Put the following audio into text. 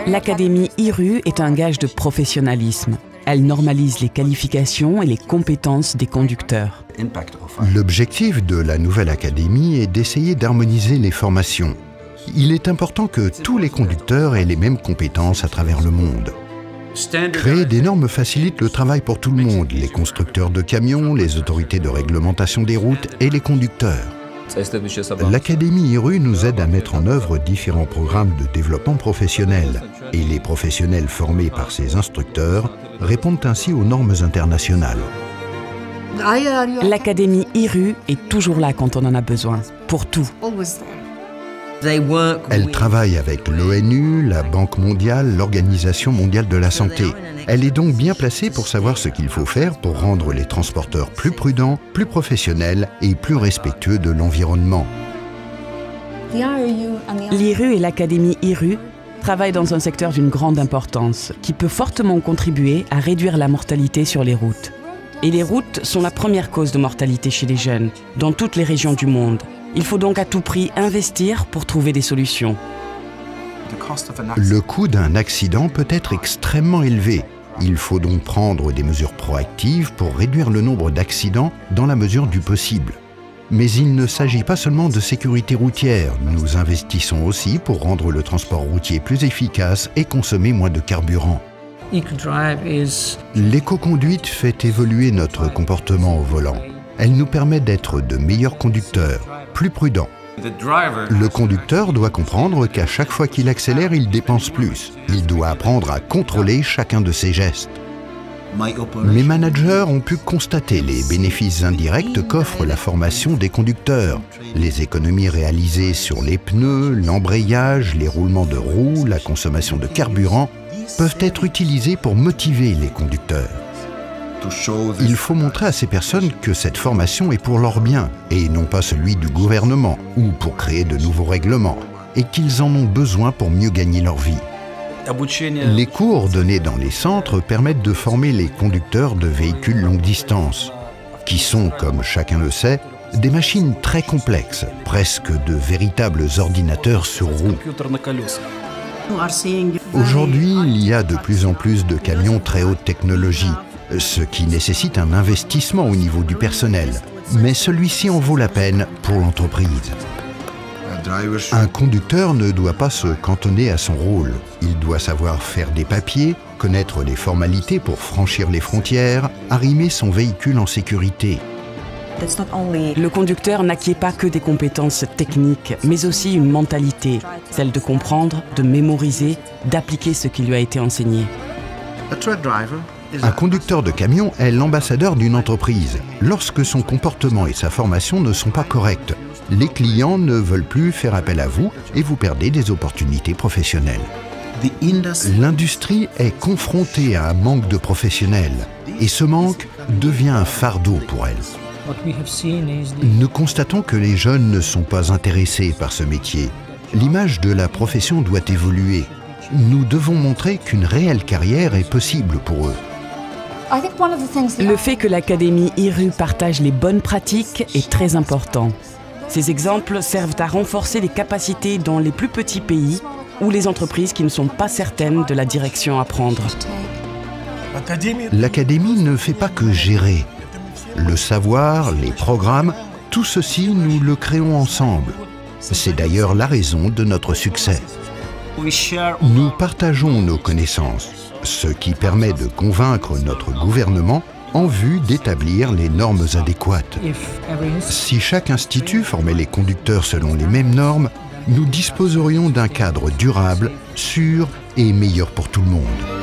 L'académie IRU est un gage de professionnalisme. Elle normalise les qualifications et les compétences des conducteurs. L'objectif de la nouvelle académie est d'essayer d'harmoniser les formations. Il est important que tous les conducteurs aient les mêmes compétences à travers le monde. Créer des normes facilite le travail pour tout le monde, les constructeurs de camions, les autorités de réglementation des routes et les conducteurs. L'Académie IRU nous aide à mettre en œuvre différents programmes de développement professionnel et les professionnels formés par ces instructeurs répondent ainsi aux normes internationales. L'Académie IRU est toujours là quand on en a besoin, pour tout. Elle travaille avec l'ONU, la Banque mondiale, l'Organisation mondiale de la santé. Elle est donc bien placée pour savoir ce qu'il faut faire pour rendre les transporteurs plus prudents, plus professionnels et plus respectueux de l'environnement. L'IRU et l'Académie IRU travaillent dans un secteur d'une grande importance qui peut fortement contribuer à réduire la mortalité sur les routes. Et les routes sont la première cause de mortalité chez les jeunes, dans toutes les régions du monde. Il faut donc à tout prix investir pour trouver des solutions. Le coût d'un accident peut être extrêmement élevé. Il faut donc prendre des mesures proactives pour réduire le nombre d'accidents dans la mesure du possible. Mais il ne s'agit pas seulement de sécurité routière. Nous investissons aussi pour rendre le transport routier plus efficace et consommer moins de carburant. L'éco-conduite fait évoluer notre comportement au volant. Elle nous permet d'être de meilleurs conducteurs, plus prudents. Le conducteur doit comprendre qu'à chaque fois qu'il accélère, il dépense plus. Il doit apprendre à contrôler chacun de ses gestes. Mes managers ont pu constater les bénéfices indirects qu'offre la formation des conducteurs. Les économies réalisées sur les pneus, l'embrayage, les roulements de roues, la consommation de carburant peuvent être utilisées pour motiver les conducteurs. Il faut montrer à ces personnes que cette formation est pour leur bien et non pas celui du gouvernement ou pour créer de nouveaux règlements et qu'ils en ont besoin pour mieux gagner leur vie. Les cours donnés dans les centres permettent de former les conducteurs de véhicules longue distance qui sont, comme chacun le sait, des machines très complexes, presque de véritables ordinateurs sur roues. Aujourd'hui, il y a de plus en plus de camions très haute technologie, ce qui nécessite un investissement au niveau du personnel. Mais celui-ci en vaut la peine pour l'entreprise. Un conducteur ne doit pas se cantonner à son rôle. Il doit savoir faire des papiers, connaître les formalités pour franchir les frontières, arrimer son véhicule en sécurité. Le conducteur n'acquiert pas que des compétences techniques, mais aussi une mentalité, celle de comprendre, de mémoriser, d'appliquer ce qui lui a été enseigné. Un conducteur de camion est l'ambassadeur d'une entreprise. Lorsque son comportement et sa formation ne sont pas corrects, les clients ne veulent plus faire appel à vous et vous perdez des opportunités professionnelles. L'industrie est confrontée à un manque de professionnels et ce manque devient un fardeau pour elle. Nous constatons que les jeunes ne sont pas intéressés par ce métier. L'image de la profession doit évoluer. Nous devons montrer qu'une réelle carrière est possible pour eux. Le fait que l'Académie IRU partage les bonnes pratiques est très important. Ces exemples servent à renforcer les capacités dans les plus petits pays ou les entreprises qui ne sont pas certaines de la direction à prendre. L'Académie ne fait pas que gérer. Le savoir, les programmes, tout ceci, nous le créons ensemble. C'est d'ailleurs la raison de notre succès. Nous partageons nos connaissances, ce qui permet de convaincre notre gouvernement en vue d'établir les normes adéquates. Si chaque institut formait les conducteurs selon les mêmes normes, nous disposerions d'un cadre durable, sûr et meilleur pour tout le monde.